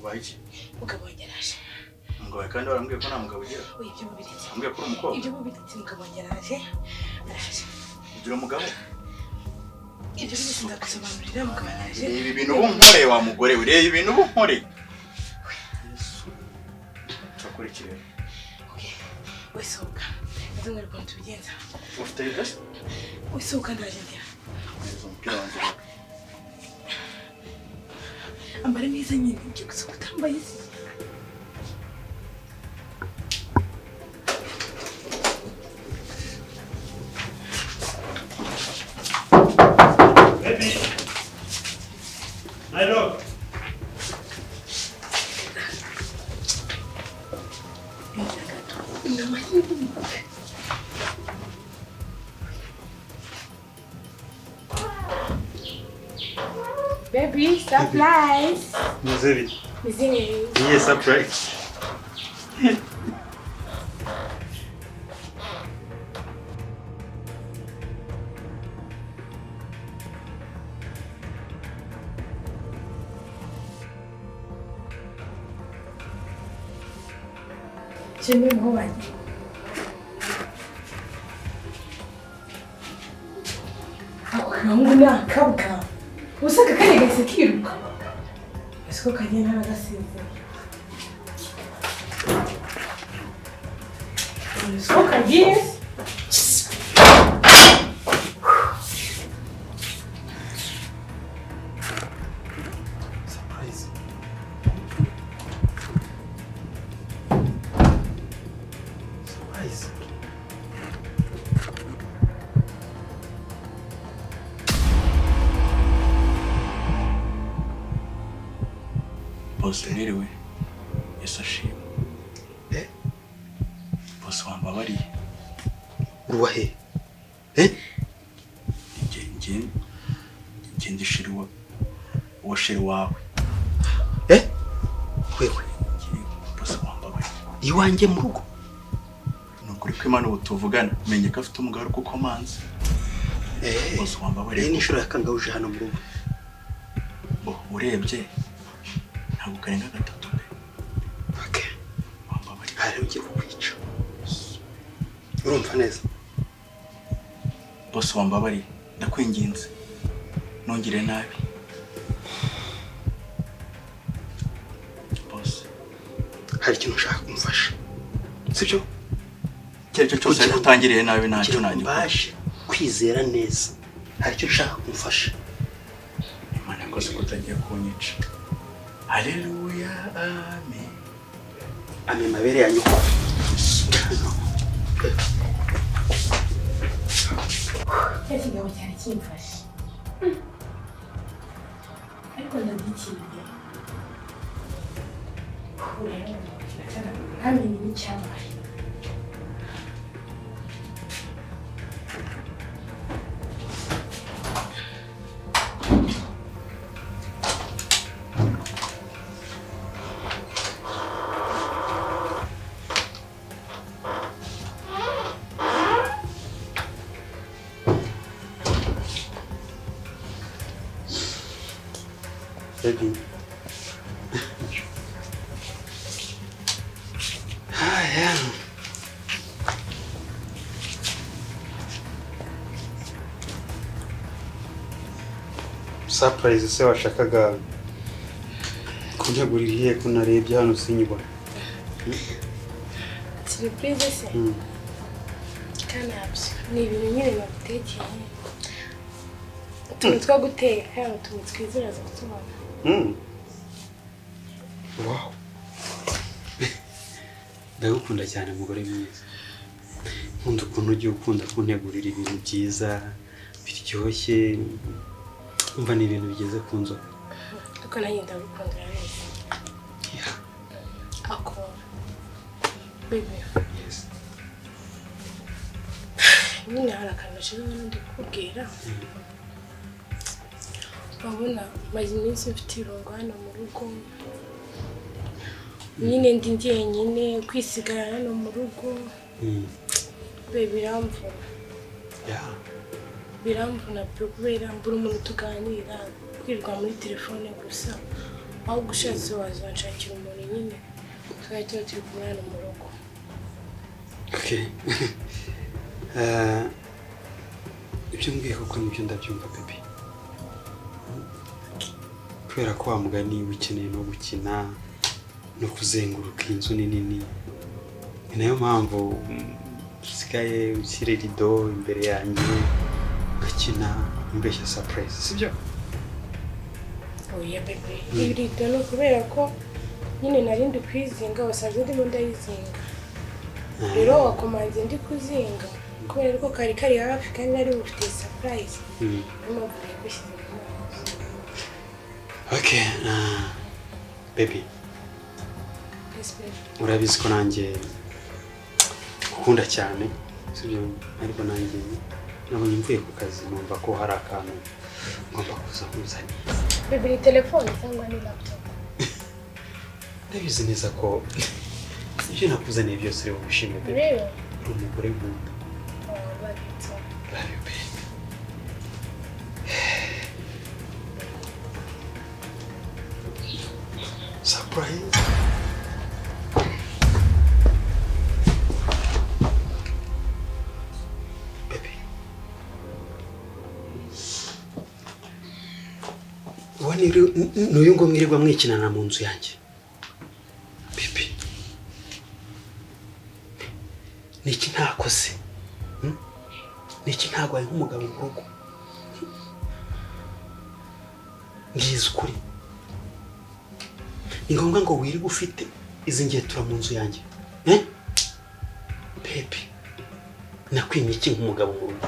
Why? Mugabo wanyaraje. Mugabo kandi warambwiye ko nta mugabo ugira. Oya ibyo mubiretse. Ambwiye ko umukobwa. Ibyo mubiretse mugabo wanyaraje. Araje. Ugira umugabo? Ibyo byose ndakusobanurira mugabo wanyaraje. Ibi bintu bunkore wa mugore ureye ibintu bunkore. Yesu. Turakurikira. Okay. Wesoka. Ndumwe rwanda tubigenza. Ufite ibyo? Wesoka ndaje ndya. Umupira wanjye. Ambare meza nyine ibyo gusoka utambaye isi. Baby. Hello. Baby, surprise. Mzee. Mzee. Yes, surprise. J'aime beaucoup. Akanguna kabwa. Usaka kare gase kiruka. Esiko kagenda nagasinze. Esiko kagiye. Surprise. Surprise. Bose niriwe. Yesu ashimwe. Bose wambabariye. Uruwahe? Ngende shiriwa. Washiri wawe. Wewe. Bose wambabariye. Iwanjye mu rugo. Nukuri ko Imana ubutuvugana. Menye ko afite umugabo kuko manzi. Bose wambabariye. Ni inshuro yakangawuje hano mu rugo. Urebye. Ntabwo karenga gatatu pe. Okay. Wambabariye. Hari ugiye kukwica. Urumva neza? Bose wambabariye. Ndakwinginze. Nongire nabi. Bose. Hari ikintu ushaka kumfasha. Sibyo? Cyo cyose utangiriye nabi ntacyo nanjye. Mbashe kwizera neza. Hari icyo ushaka kumfasha. Imana yakoze ko utagiye kunyica. Haleluya, amen. Amen mabere yanyu. Kigabo cyane kimfashe. Ariko ndagikiriye. Amenye n'icyabaye. Baby. Yeah. Surprise se washakaga kuntegurira ihe ko narebye hano sinyibona. Surprise se. Kanabyo. Ni ibintu nyine nagutekeye. Tumutwa guteka, tumutwizira zo tubona. Wow. Ndagukunda cyane mugore mwiza. Nkunda ukuntu ugiye ukunda kuntegurira ibintu byiza, biryoshye. Umva ni ibintu bigeze ku nzoga. Uko nanjye ndagukunda rero. Yeah. Ako. Baby. Yes. Nyine hari akantu nshaka ndi kukubwira. Wabona maze iminsi mfite irungu hano mu rugo. Nyine ndi njyenyine kwisigara hano mu rugo. Baby biramvuna. Yeah. Biramvuna kubera mbura umuntu tuganira, kwirwa muri telefone gusa. aho gushatse wazanshakira umuntu nyine twahita turi kumwe hano mu rugo. Okay. Ibyo mbwiye koko nibyo ndabyumva baby. Kubera ko wa mugani ukeneye no gukina no kuzenguruka inzu nini. Ni nayo mpamvu usigaye ushyira rido imbere yanjye ugakina imbeshya surprise, sibyo? Oya baby, rido no kubera ko nyine narindi kwizinga wasanze ndimo ndayizinga. Rero wakomanze ndi kuzinga kubera ko kari hafi kandi nari ufite surprise. Mpamvu gushyize mu maso. Okay, baby. Yes baby. Urabizi ko nanjye ukunda cyane, sibyo? Ariko nanjye nabonye mvuye ku kazi numva ko hari akantu ngomba kuza kuzana. Baby, ni telefone cyangwa ni laptop? Ndabizi neza ko ibyo nakuzaniye byose rero ubishimye baby. Rero uri umugore nkunda. Valantin. Love you baby. Surprise. Baby. N'uyu ngo mwirirwa mwikinana mu nzu yanjye. Baby. Niki ntakoze? Niki ntagwaye nk'umugabo mu rugo? Ngize ukuri. Ni ngombwa ngo wiri ufite izi ngetura mu nzu yanjye. Baby. Nakwimye iki nk'umugabo mu rugo?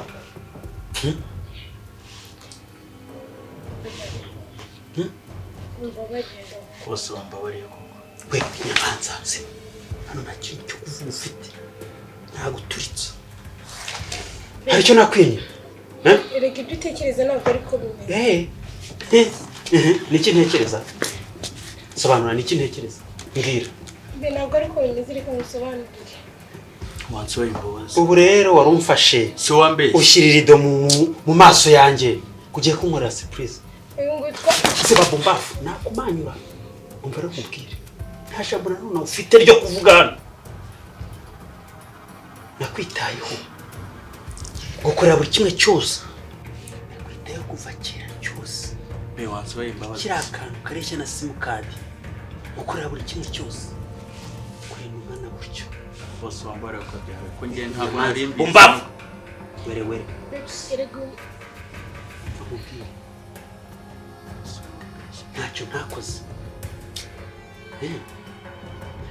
Bose bambabariye koko. We nyabanza se. Hano nta kintu cyo kuvuga ufite. Naguturitse. Hari icyo nakwimye? Erega ibyo utekereza ntabwo ariko bimeze. Niki ntekereza? Sobanura niki ntekereza? Mbwira. Ntabwo ariko bimeze ariko musobanurire. Wansoye imbabazi. Ubu rero warumfashe. Si wambeshye. Ushyira rido mu maso yanjye. Kugiye kunkorera surprise. Se babumbafu nakumanyura. Umva rero kubwire. Nta jambo nanone ufite ryo kuvugana. Nakwitayeho. Gukorera buri kimwe cyose. Nakwitayeho kuva kera cyose. Be wansoye imbabazi. Kira akantu kareshya na simukadi. Gukorera buri kimwe cyose. Kwinuma na buryo. Bose wambara ko byawe ko ngiye ntabwo narimbi. Bumbafu. Were. Erega ntacyo ntakoze.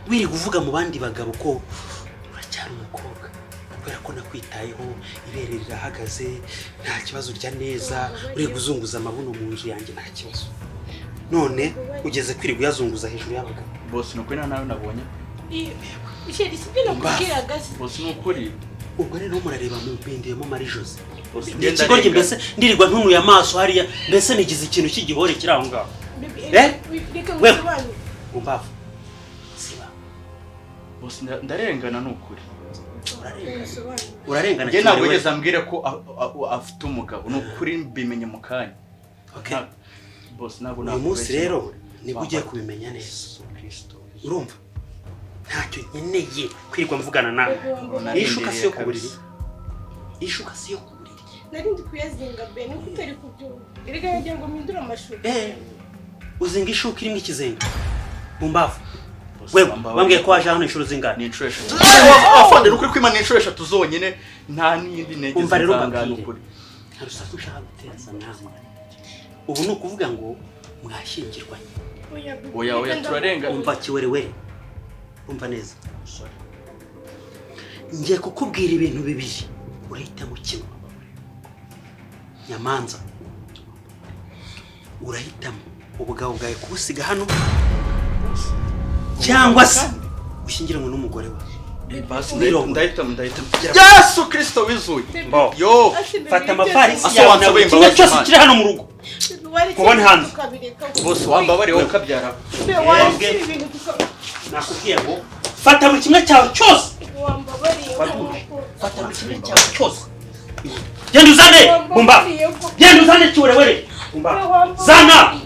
Wiri kuvuga mu bandi bagabo ko uracyari umukobwa kubera ko nakwitayeho ibere rirahagaze nta kibazo urya neza uri guzunguza amabuno mu nzu yanjye nta kibazo. None ugeze kwiri kuyazunguza hejuru y'abagabo. Bose nuko nawe nabonye. Isheri sibyo nakubwiraga. Bose nukuri. Ubwo rero murareba mu mbindiyemo Marie Jose. Ikigoryi mbese ndirirwa ntunuye amaso hariya mbese nigize ikintu cy'igihore kiri aho ngaho. Umbavu. Siba. Bose ndarengana nukuri. Urarengana cyane. Ntabwo wigeze ambwira ko afite umugabo nukuri mbimenye mu kanya. Okay. Bose ntabwo uyu munsi rero nibwo ugiye kubimenya neza. Urumva? Ntacyo nkeneye kwirirwa mvugana nawe. Ishuka siyo kuburiri. Ishuka siyo kuburiri. Narindi kuyazinga be nuko utari kubyumva. Erega yagiye ngo mpindura amashuri. Uzinga ishuka irimo ikizenga. Umbavu. Wewe bambwiye ko waje hano inshuro zingana. Ni inshuro 3. Afande nukuri kwima ni inshuro 3 zonyine nta nindi ntege. Umva rero mbangana ukuri. Harusaku ushaka guteza namwe. Ubu ni ukuvuga ngo mwashingirwanye. Oya turarenga. Umva kiwerewere. Umva neza. Ngiye kukubwira ibintu bibiri. Urahita mu kimwe. Nyamanza. Urahitamo ubugabo bwawe kubusiga hano cyangwa se ushyingiranywe n'umugore wawe. Basi ndahitamo. Yesu Kristo wizuye. Yo fata amafarisi yawe nawe kimwe cyose kiri hano mu rugo. Kubona hanze. Bose wambabare wowe kabyara. Nakubwiye ngo fata mu kimwe cyawe cyose. Fata mu kimwe cyawe cyose. Genda uzane. Bumba. Genda uzane kiwerewere. Bumba. Zana.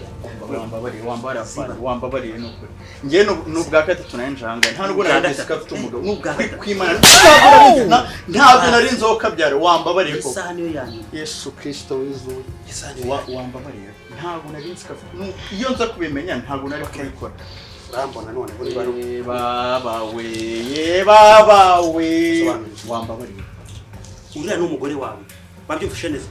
wambabariye nukuri ngiye nubwa gatatu naye njanga nta nubwo narinzi ko afite umugabo nukuri kwimana ntabwo narinzi ko kabyara wambabariye ko isaha niyo yanyu Yesu Kristo wizuye wambabariye ntabwo narinzi ko iyo nza kubimenya ntabwo nari kubikora urambona none muri baro baba we wambabariye uriya n'umugore wawe babyumvishe neza